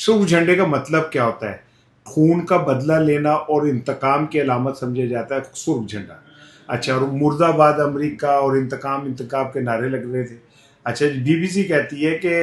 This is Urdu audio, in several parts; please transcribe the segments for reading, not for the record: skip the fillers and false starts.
سرخ جھنڈے کا مطلب کیا ہوتا ہے؟ خون کا بدلہ لینا اور انتقام کی علامت سمجھا جاتا ہے سرخ جھنڈا. اچھا، اور مرد آباد امریکہ اور انتقام انتقام کے نعرے لگ رہے تھے. اچھا، بی بی سی کہتی ہے کہ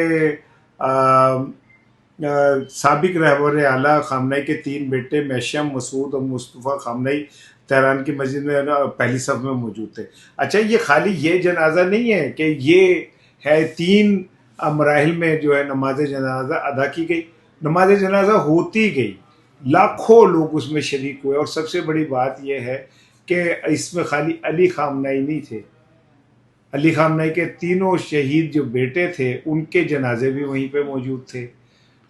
سابق رہبر اعلیٰ خامنئی کے 3 بیٹے میشم، مسعود اور مصطفیٰ خامنئی تہران کی مسجد میں پہلی صف میں موجود تھے. اچھا، یہ خالی یہ جنازہ نہیں ہے کہ یہ ہے 3 مراحل میں جو ہے نماز جنازہ ادا کی گئی. نماز جنازہ ہوتی گئی، لاکھوں لوگ اس میں شریک ہوئے، اور سب سے بڑی بات یہ ہے کہ اس میں خالی علی خامنئی نہیں تھے. علی خامنئی کے 3 شہید جو بیٹے تھے ان کے جنازے بھی وہیں پہ موجود تھے،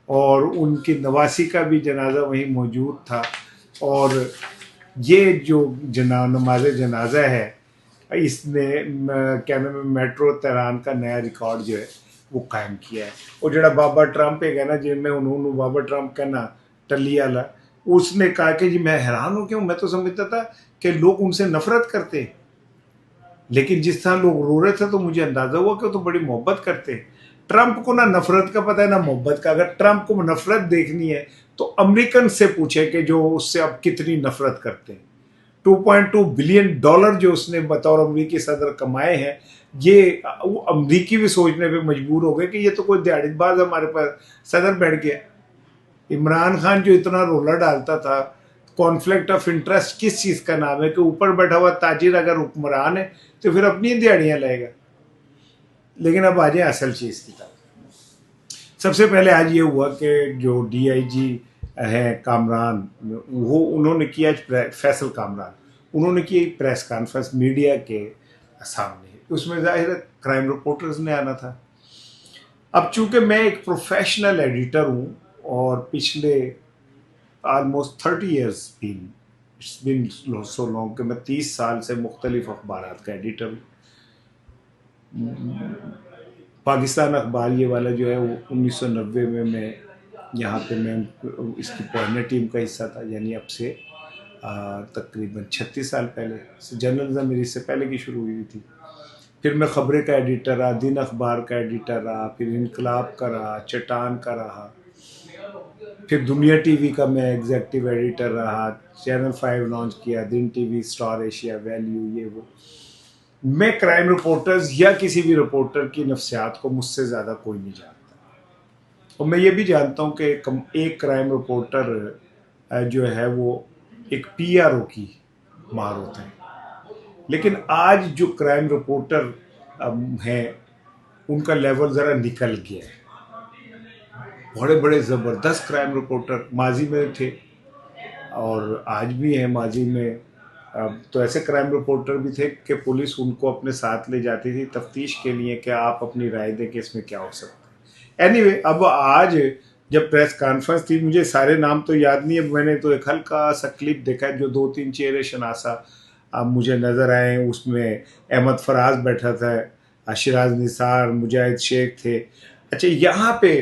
اور ان کی نواسی کا بھی جنازہ وہیں موجود تھا. اور یہ جو نماز جنازہ ہے اس نے کیا نام ہے میٹرو تہران کا نیا ریکارڈ جو ہے وہ قائم کیا ہے. اور جڑا بابا ٹرمپ ہے نا، جن میں انہوں بابا ٹرمپ کہنا ٹلی والا، اس نے کہا کہ جی میں حیران ہوں، کیوں میں تو سمجھتا تھا کہ لوگ ان سے نفرت کرتے، لیکن جس طرح لوگ رو رہے تھے تو مجھے اندازہ ہوا کہ وہ تو بڑی محبت کرتے ہیں. ٹرمپ کو نہ نفرت کا پتہ ہے نہ محبت کا. اگر ٹرمپ کو نفرت دیکھنی ہے تو امریکن سے پوچھے کہ جو اس سے اب کتنی نفرت کرتے ہیں. $2.2 بلین جو اس نے بطور امریکی صدر کمائے ہیں، یہ وہ امریکی بھی سوچنے پہ مجبور ہو گئے کہ یہ تو کوئی دیہڑت باز ہمارے پاس صدر بیٹھ گیا. عمران خان جو اتنا رولا ڈالتا تھا، کانفلکٹ آف انٹرسٹ کس چیز کا نام ہے کہ اوپر بیٹھا ہوا تاجر اگر حکمران ہے تو پھر اپنی دیہڑیاں لائے گا. لیکن اب آ جائیں اصل چیز کی طرف. سب سے پہلے آج یہ ہوا کہ جو ڈی آئی جی ہیں کامران، وہ انہوں نے کیا، فیصل کامران، انہوں نے کی پریس کانفرنس میڈیا کے سامنے. اس میں ظاہر کرائم رپورٹرز نے آنا تھا. اب چونکہ میں ایک پروفیشنل ایڈیٹر ہوں اور پچھلے almost 30 years it's been so long کہ میں 30 سال سے مختلف اخبارات کا ایڈیٹر ہوں. پاکستان اخبار یہ والا جو ہے وہ 1990 میں یہاں پہ میں اس کی پوائنر ٹیم کا حصہ تھا، یعنی اب سے تقریباً 36 سال پہلے. جرنلزم میری اس سے پہلے کی شروع ہوئی تھی. پھر میں خبریں کا ایڈیٹر رہا، دن اخبار کا ایڈیٹر رہا، پھر انقلاب کا رہا، چٹان کا رہا، پھر دنیا ٹی وی کا میں ایگزیکٹو ایڈیٹر رہا، چینل 5 لانچ کیا، Din T V, Star Asia, value, یہ وہ. میں کرائم رپورٹرز یا کسی بھی رپورٹر کی نفسیات کو مجھ سے زیادہ کوئی نہیں جانتا، اور میں یہ بھی جانتا ہوں کہ ایک کرائم رپورٹر جو ہے وہ ایک پی آر او کی مار ہوتا ہے. لیکن آج جو کرائم رپورٹر ہیں ان کا لیول ذرا نکل گیا ہے. بڑے بڑے زبردست کرائم رپورٹر ماضی میں تھے اور آج بھی ہیں. ماضی میں تو ایسے کرائم رپورٹر بھی تھے کہ پولیس ان کو اپنے ساتھ لے جاتی تھی تفتیش کے لیے کہ آپ اپنی رائے دیں کہ اس میں کیا ہو سکتا ہے. اینی وے، اب آج جب پریس کانفرنس تھی، مجھے سارے نام تو یاد نہیں ہے، میں نے تو ایک ہلکا سا کلپ دیکھا جو 2-3 چہرے شناسا مجھے نظر آئے. اس میں احمد فراز بیٹھا تھا، شراز نثار، مجاہد شیخ تھے. اچھا، یہاں پہ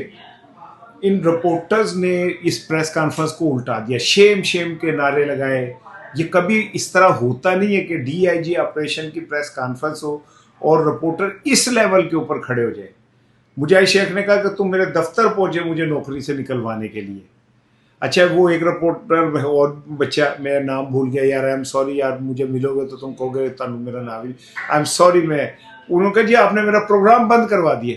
ان رپورٹرز نے اس پریس کانفرنس کو الٹا دیا، شیم شیم کے نعرے لگائے. یہ کبھی اس طرح ہوتا نہیں ہے کہ ڈی آئی جی آپریشن کی پریس کانفرنس ہو اور رپورٹر اس لیول کے اوپر کھڑے ہو جائے. مجاہد شیخ نے کہا کہ تم میرے دفتر پہنچے مجھے نوکری سے نکلوانے کے لیے. اچھا، وہ ایک رپورٹر اور بچہ، میرا نام بھول گیا یار، آئی ایم سوری یار، مجھے ملو گے تو تم کہو گے تنو میرا نام ہی، آئی ایم سوری. انہوں نے کہا جی آپ نے میرا پروگرام بند کروا دیا.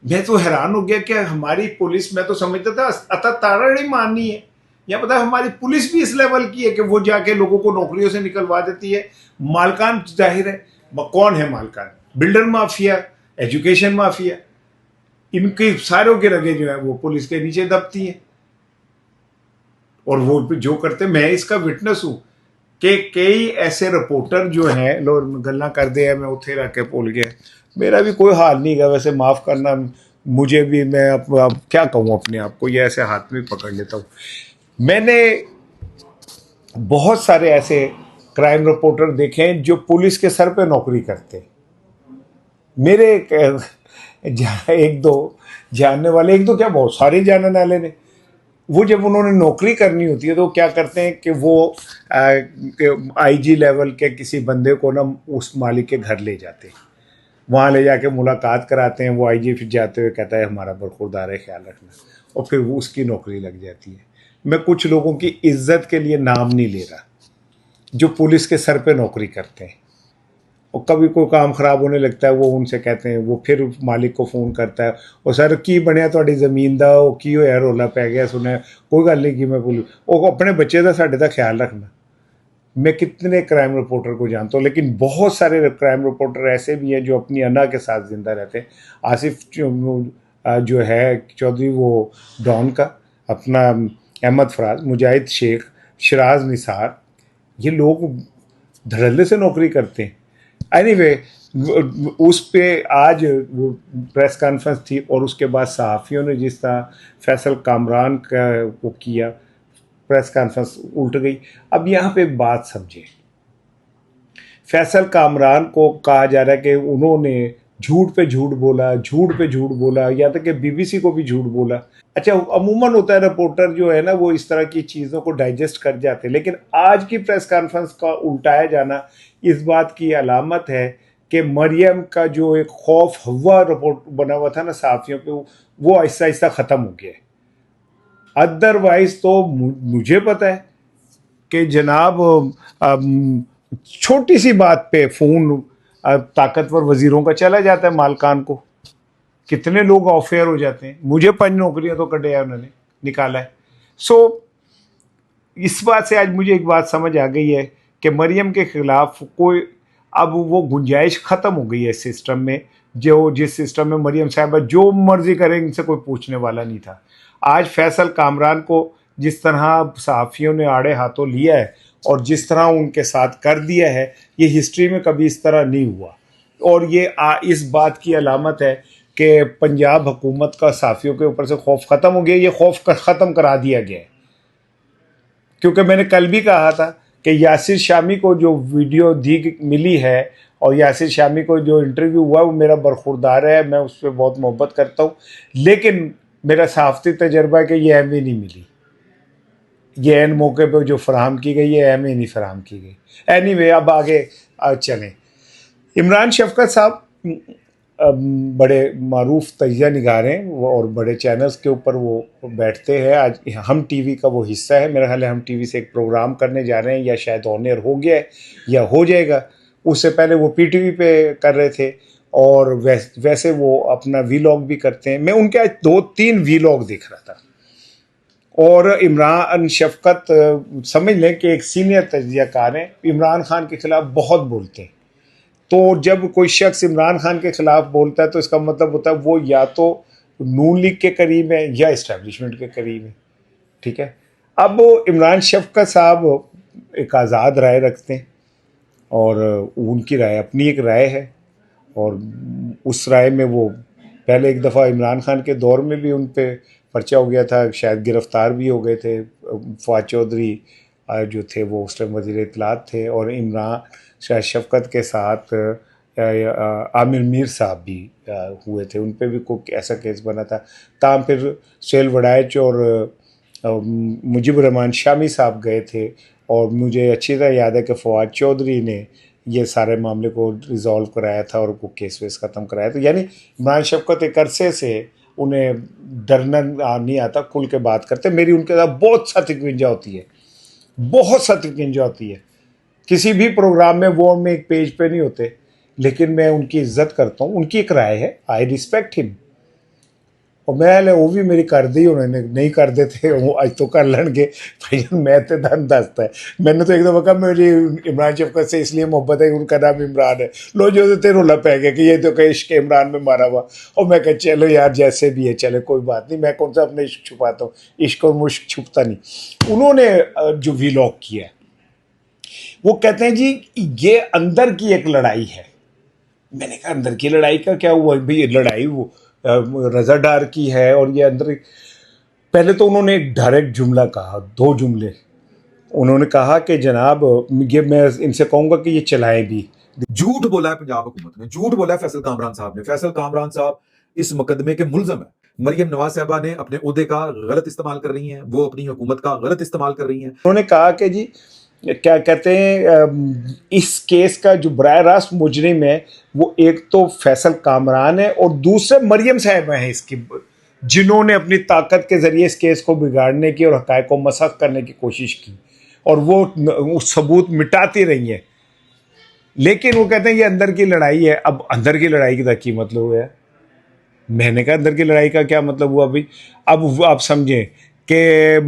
میں تو حیران ہو گیا کہ ہماری پولیس، میں تو سمجھتا تھا اتا تارا نہیں ماننی ہے، یا پتا ہماری پولیس بھی اس لیول کی ہے کہ وہ جا کے لوگوں کو نوکریوں سے نکلوا دیتی ہے. مالکان ظاہر ہے کون ہے مالکان، بلڈر مافیا، ایجوکیشن مافیا، ان کے ساروں کے رگے جو ہیں وہ پولیس کے نیچے دبتی ہیں. اور وہ جو کرتے، میں اس کا وٹنس ہوں کہ کئی ایسے رپورٹر جو ہیں، لو گلا کر دے میں اتنے رکھ کے بھول گیا، میرا بھی کوئی حال نہیں گا ویسے، معاف کرنا مجھے بھی، میں اب کیا کہوں اپنے آپ کو، یہ ایسے ہاتھ میں پکڑ لیتا ہوں. میں نے بہت سارے ایسے کرائم رپورٹر دیکھے ہیں جو پولیس کے سر پہ نوکری کرتے. میرے ایک دو جاننے والے، ایک دو کیا بہت سارے جاننے والے نے، وہ جب انہوں نے نوکری کرنی ہوتی ہے تو کیا کرتے ہیں کہ وہ آئی جی لیول کے کسی بندے کو نا اس مالک کے گھر لے جاتے ہیں، وہاں لے جا کے ملاقات کراتے ہیں. وہ آئی جی پھر جاتے ہوئے کہتا ہے ہمارا برخوردار ہے، خیال رکھنا. اور پھر وہ اس کی نوکری لگ جاتی ہے. میں کچھ لوگوں کی عزت کے لیے نام نہیں لے رہا جو پولیس کے سر پہ نوکری کرتے ہیں, اور کبھی کوئی کام خراب ہونے لگتا ہے وہ ان سے کہتے ہیں, وہ پھر مالک کو فون کرتا ہے, اور سر کی بنیا تھوڑی زمین دا, وہ کی ہویا رولا پی گیا, سنیا کوئی گل نہیں کی میں پولیس, وہ اپنے بچے کا ساڈے دا خیال رکھنا. میں کتنے کرائم رپورٹر کو جانتا ہوں, لیکن بہت سارے کرائم رپورٹر ایسے بھی ہیں جو اپنی انا کے ساتھ زندہ رہتے ہیں. آصف جو ہے چودھری, وہ ڈان کا, اپنا احمد فراز, مجاہد شیخ, شراز نثار, یہ لوگ دھڑلے سے نوکری کرتے ہیں. اینی وے اس پہ آج وہ پریس کانفرنس تھی, اور اس کے بعد صحافیوں نے جس طرح فیصل کامران کا وہ کیا, پریس کانفرنس الٹ گئی. اب یہاں پہ ایک بات سمجھیں, فیصل کامران کو کہا جا رہا ہے کہ انہوں نے جھوٹ پہ جھوٹ بولا, جھوٹ پہ جھوٹ بولا, یا تک کہ بی بی سی کو بھی جھوٹ بولا. اچھا عموماً ہوتا ہے رپورٹر جو ہے نا وہ اس طرح کی چیزوں کو ڈائجسٹ کر جاتے ہیں, لیکن آج کی پریس کانفرنس کا الٹایا جانا اس بات کی علامت ہے کہ مریم کا جو ایک خوف ہوا رپورٹ بنا ہوا تھا نا صحافیوں پہ, وہ آہستہ آہستہ ختم ہو گیا ہے. ادروائز تو مجھے پتہ ہے کہ جناب چھوٹی سی بات پہ فون طاقتور وزیروں کا چلا جاتا ہے مالکان کو, کتنے لوگ آف ایئر ہو جاتے ہیں. مجھے 5 نوکریاں تو کٹے انہوں نے نکالا ہے. سو اس بات سے آج مجھے ایک بات سمجھ آ گئی ہے کہ مریم کے خلاف کوئی اب وہ گنجائش ختم ہو گئی ہے سسٹم میں, جو جس سسٹم میں مریم صاحبہ جو مرضی کریں ان سے کوئی پوچھنے والا نہیں تھا. آج فیصل کامران کو جس طرح صحافیوں نے آڑے ہاتھوں لیا ہے اور جس طرح ان کے ساتھ کر دیا ہے, یہ ہسٹری میں کبھی اس طرح نہیں ہوا, اور یہ اس بات کی علامت ہے کہ پنجاب حکومت کا صحافیوں کے اوپر سے خوف ختم ہو گیا. یہ خوف ختم کرا دیا گیا ہے, کیونکہ میں نے کل بھی کہا تھا کہ یاسر شامی کو جو ویڈیو ملی ہے اور یاسر شامی کو جو انٹرویو ہوا وہ میرا برخوردار ہے, میں اس پہ بہت محبت کرتا ہوں, لیکن میرا صحافتی تجربہ ہے کہ یہ اہم ہی نہیں ملی. یہ عین موقع پہ جو فراہم کی گئی ہے اہم ہی نہیں فراہم کی گئی. اینی وے اب آگے چلیں. عمران شفقت صاحب بڑے معروف تجزیہ نگار ہیں اور بڑے چینلز کے اوپر وہ بیٹھتے ہیں. آج ہم ٹی وی کا وہ حصہ ہے, میرا خیال ہے ہم ٹی وی سے ایک پروگرام کرنے جا رہے ہیں, یا شاید آن ایئر ہو گیا ہے یا ہو جائے گا. اس سے پہلے وہ پی ٹی وی پہ کر رہے تھے, اور ویسے وہ اپنا وی لاگ بھی کرتے ہیں. میں ان کے 2-3 وی لاگ دیکھ رہا تھا, اور عمران شفقت سمجھ لیں کہ ایک سینئر تجزیہ کار ہیں, عمران خان کے خلاف بہت بولتے ہیں. تو جب کوئی شخص عمران خان کے خلاف بولتا ہے تو اس کا مطلب ہوتا ہے وہ یا تو نون لیگ کے قریب ہے یا اسٹیبلشمنٹ کے قریب ہے. ٹھیک ہے, اب عمران شفقت صاحب ایک آزاد رائے رکھتے ہیں, اور ان کی رائے اپنی ایک رائے ہے, اور اس رائے میں وہ پہلے ایک دفعہ عمران خان کے دور میں بھی ان پہ پرچہ ہو گیا تھا, شاید گرفتار بھی ہو گئے تھے. فواد چودھری جو تھے وہ اس ٹائم وزیر اطلاعات تھے, اور عمران شفقت کے ساتھ عامر میر صاحب بھی ہوئے تھے, ان پہ بھی کوئی ایسا کیس بنا تھا. تاہم پھر سہیل وڑائچ اور مجیب الرحمان شامی صاحب گئے تھے, اور مجھے اچھی طرح یاد ہے کہ فواد چودھری نے یہ سارے معاملے کو ریزالو کرایا تھا اور وہ کیس ویس ختم کرایا تھا. یعنی عمران شفقت ایک عرصے سے انہیں ڈرنا نہیں آتا, کھل کے بات کرتے. میری ان کے ساتھ بہت سخت کنجا ہوتی ہے, بہت سخت کنجا ہوتی ہے. کسی بھی پروگرام میں وہ میں ایک پیج پہ نہیں ہوتے, لیکن میں ان کی عزت کرتا ہوں. ان کی ایک رائے ہے, آئی ریسپیکٹ ہم, اور میں وہ بھی میری کر دی, انہوں نے نہیں کر دیتے وہ اج تو کر لیں گے. میں تو دن دستا ہے, میں نے تو ایک دفعہ کہا میری عمران شفقت سے اس لیے محبت ہے ان کا نام عمران ہے. لو جو تو رولا پہ گیا کہ یہ تو کہ عشق عمران میں مارا ہوا, اور میں کہ چلو یار جیسے بھی ہے چلے کوئی بات نہیں, میں کون سا اپنے عشق چھپاتا ہوں, عشق اور مشق چھپتا نہیں. انہوں نے جو ویلاگ کیا ہے وہ کہتے ہیں جی یہ اندر کی ایک لڑائی ہے. میں نے کہا اندر کی لڑائی کا کیا ہوا بھائی؟ یہ لڑائی وہ رضا ڈار کی ہے, اور یہ اندر. پہلے تو انہوں نے ایک ڈائریکٹ جملہ کہا, 2 جملے انہوں نے کہا کہ جناب یہ میں ان سے کہوں گا کہ یہ چلائیں بھی. جھوٹ بولا ہے پنجاب حکومت نے, جھوٹ بولا ہے فیصل کامران صاحب نے. فیصل کامران صاحب اس مقدمے کے ملزم ہیں. مریم نواز صاحبہ نے اپنے عہدے کا غلط استعمال کر رہی ہیں, وہ اپنی حکومت کا غلط استعمال کر رہی ہیں. انہوں نے کہا کہ جی کیا کہتے ہیں اس کیس کا جو براہ راست مجرم ہے وہ ایک تو فیصل کامران ہے اور دوسرے مریم صاحبہ ہیں اس کی جنہوں نے اپنی طاقت کے ذریعے اس کیس کو بگاڑنے کی اور حقائق کو مسخ کرنے کی کوشش کی اور وہ ثبوت مٹاتی رہی ہیں. لیکن وہ کہتے ہیں یہ اندر کی لڑائی ہے. اب اندر کی لڑائی کا کیا مطلب ہے؟ میں نے کہا اندر کی لڑائی کا کیا مطلب ہوا بھائی؟ اب آپ سمجھیں کہ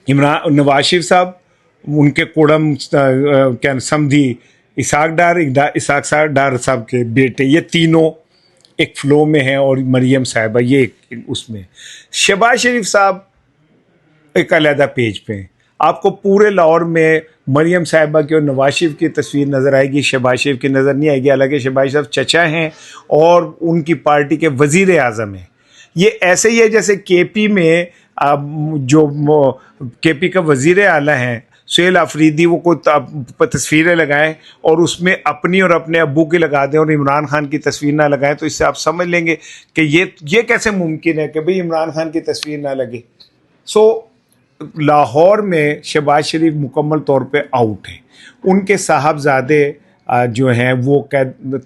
نواز شریف صاحب، ان کے کوڑم کیا سمدھی اسحاق ڈار صاحب کے بیٹے، یہ تینوں ایک فلو میں ہیں، اور مریم صاحبہ یہ ایک اس میں. شہباز شریف صاحب ایک علیحدہ پیج پہ ہیں. آپ کو پورے لاہور میں مریم صاحبہ کی اور نواز شریف کی تصویر نظر آئے گی، شہباز شریف کی نظر نہیں آئے گی. حالانکہ شہباز شریف چچا ہیں اور ان کی پارٹی کے وزیر اعظم ہیں. یہ ایسے ہی ہے جیسے کے پی میں جو کے پی کا وزیر اعلیٰ ہیں سہیل آفریدی، وہ کوئی تصویریں لگائیں اور اس میں اپنی اور اپنے ابو کی لگا دیں اور عمران خان کی تصویر نہ لگائیں، تو اس سے آپ سمجھ لیں گے کہ یہ کیسے ممکن ہے کہ بھئی عمران خان کی تصویر نہ لگے. لاہور میں شہباز شریف مکمل طور پہ آؤٹ ہیں. ان کے صاحبزادے جو ہیں وہ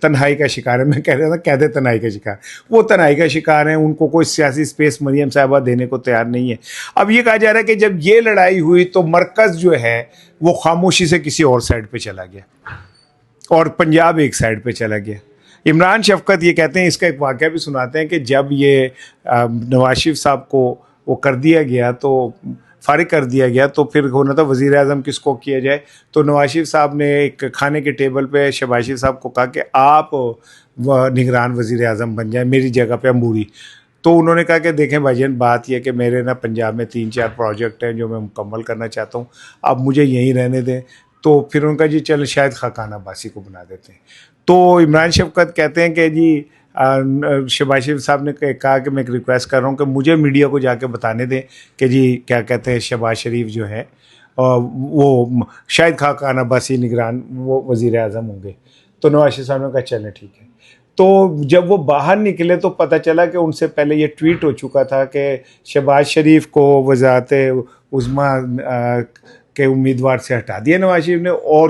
تنہائی کا شکار ہے. میں کہہ رہا تھا قید تنہائی کا شکار، وہ تنہائی کا شکار ہیں. ان کو کوئی سیاسی سپیس مریم صاحبہ دینے کو تیار نہیں ہے. اب یہ کہا جا رہا ہے کہ جب یہ لڑائی ہوئی تو مرکز جو ہے وہ خاموشی سے کسی اور سائڈ پہ چلا گیا اور پنجاب ایک سائڈ پہ چلا گیا. عمران شفقت یہ کہتے ہیں، اس کا ایک واقعہ بھی سناتے ہیں کہ جب یہ نواز شریف صاحب کو وہ کر دیا گیا، تو فارغ کر دیا گیا، تو پھر ہونا تھا وزیر اعظم کس کو کیا جائے. تو نواز شریف صاحب نے ایک کھانے کے ٹیبل پہ شہباز شریف صاحب کو کہا کہ آپ نگران وزیر اعظم بن جائیں میری جگہ پہ عموری. تو انہوں نے کہا کہ دیکھیں بھائی جان، بات یہ کہ میرے نا پنجاب میں 3-4 پروجیکٹ ہیں جو میں مکمل کرنا چاہتا ہوں، آپ مجھے یہیں رہنے دیں. تو پھر ان کا جی چل شاید خاقان عباسی کو بنا دیتے ہیں. تو عمران شفقت کہتے ہیں کہ جی شہباز شریف صاحب نے کہا کہ میں ایک ریکویسٹ کر رہا ہوں کہ مجھے میڈیا کو جا کے بتانے دیں کہ جی کیا کہتے ہیں شہباز شریف جو ہے وہ شاید خاقان عباسی نگران وہ وزیر اعظم ہوں گے. تو نواز شریف صاحب نے کہا چلیں ٹھیک ہے. تو جب وہ باہر نکلے تو پتہ چلا کہ ان سے پہلے یہ ٹویٹ ہو چکا تھا کہ شہباز شریف کو وزارت عظمیٰ کے امیدوار سے ہٹا دیا نواز شریف نے، اور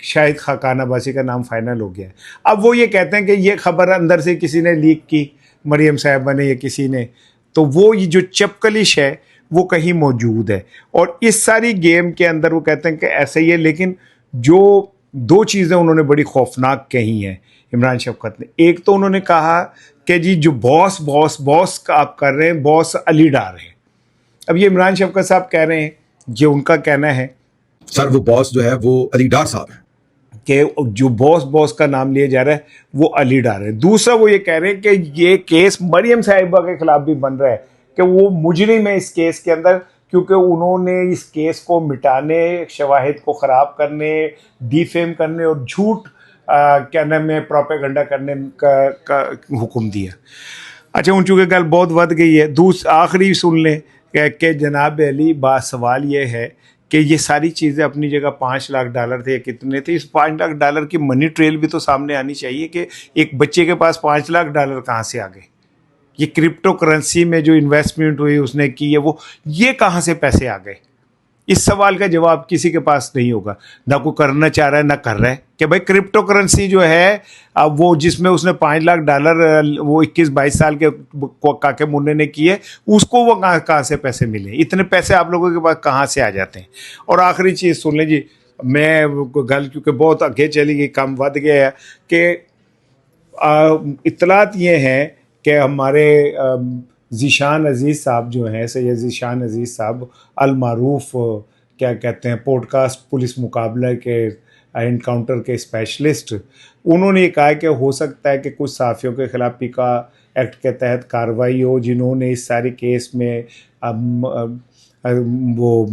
شاید خاقان عباسی کا نام فائنل ہو گیا ہے. اب وہ یہ کہتے ہیں کہ یہ خبر اندر سے کسی نے لیک کی، مریم صاحبہ نے یا کسی نے. تو وہ یہ جو چپکلش ہے وہ کہیں موجود ہے. اور اس ساری گیم کے اندر وہ کہتے ہیں کہ ایسے ہی ہے. لیکن جو 2 چیزیں انہوں نے بڑی خوفناک کہی ہیں عمران شفقت نے. ایک تو انہوں نے کہا کہ جی جو باس کا آپ کر رہے ہیں، باس علی ڈار ہے. اب یہ عمران شفقت صاحب کہہ رہے ہیں، یہ ان کا کہنا ہے سر وہ باس جو ہے وہ علی ڈار صاحب ہے، کہ جو باس کا نام لیا جا رہا ہے وہ علی ڈار ہے. دوسرا وہ یہ کہہ رہے ہیں کہ یہ کیس مریم صاحبہ کے خلاف بھی بن رہا ہے کہ وہ مجرم ہے اس کیس کے اندر، کیونکہ انہوں نے اس کیس کو مٹانے، شواہد کو خراب کرنے، ڈیفیم کرنے اور جھوٹ کیا نام ہے پروپیگنڈا کرنے کا حکم دیا. اچھا ان چونکہ گل بہت ود گئی ہے، آخری سن لیں کہ جناب علی سوال یہ ہے کہ یہ ساری چیزیں اپنی جگہ $5 لاکھ تھے یا کتنے تھے. اس $5 لاکھ کی منی ٹریل بھی تو سامنے آنی چاہیے کہ ایک بچے کے پاس $5 لاکھ کہاں سے آ گئے. یہ کرپٹو کرنسی میں جو انویسٹمنٹ ہوئی اس نے کی ہے، یہ کہاں سے پیسے آ گئے. اس سوال کا جواب کسی کے پاس نہیں ہوگا، نہ کوئی کرنا چاہ رہا ہے نہ کر رہا ہے. کہ بھائی کرپٹو کرنسی جو ہے وہ جس میں اس نے $5 لاکھ وہ 21-22 سال کے کاکے منہ نے کیے، اس کو وہ کہاں سے پیسے ملے. اتنے پیسے آپ لوگوں کے پاس کہاں سے آ جاتے ہیں. اور آخری چیز سن لیں جی، میں گل کیونکہ بہت آگے چلی گئی، کم ود گیا ہے، کہ اطلاعات یہ ہیں کہ ہمارے ذیشان عزیز صاحب جو ہیں، سید ذیشان عزیز صاحب المعروف کیا کہتے ہیں پوڈ کاسٹ پولیس مقابلہ کے انکاؤنٹر کے اسپیشلسٹ، انہوں نے یہ کہا کہ ہو سکتا ہے کہ کچھ صحافیوں کے خلاف پیکا ایکٹ کے تحت کارروائی ہو، جنہوں نے اس سارے کیس میں وہ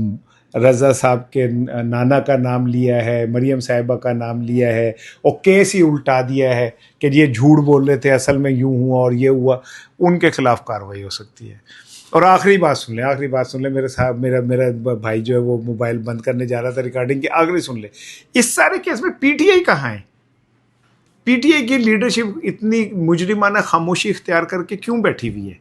رضا صاحب کے نانا کا نام لیا ہے، مریم صاحبہ کا نام لیا ہے، اور کیس ہی الٹا دیا ہے کہ یہ جھوٹ بول رہے تھے، اصل میں یوں ہوا اور یہ ہوا. ان کے خلاف کارروائی ہو سکتی ہے. اور آخری بات سن لیں میرے صاحب، میرا بھائی جو ہے وہ موبائل بند کرنے جا رہا تھا ریکارڈنگ کی. آخری سن لیں، اس سارے کیس میں پی ٹی آئی کہاں ہے؟ پی ٹی آئی کی لیڈرشپ اتنی مجرمانہ خاموشی اختیار کر کے کیوں بیٹھی ہوئی ہے؟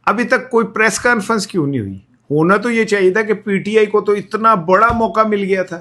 ابھی تک کوئی پریس کانفرنس کیوں نہیں ہوئی؟ ہونا تو یہ چاہیے تھا کہ پی ٹی آئی کو تو اتنا بڑا موقع مل گیا تھا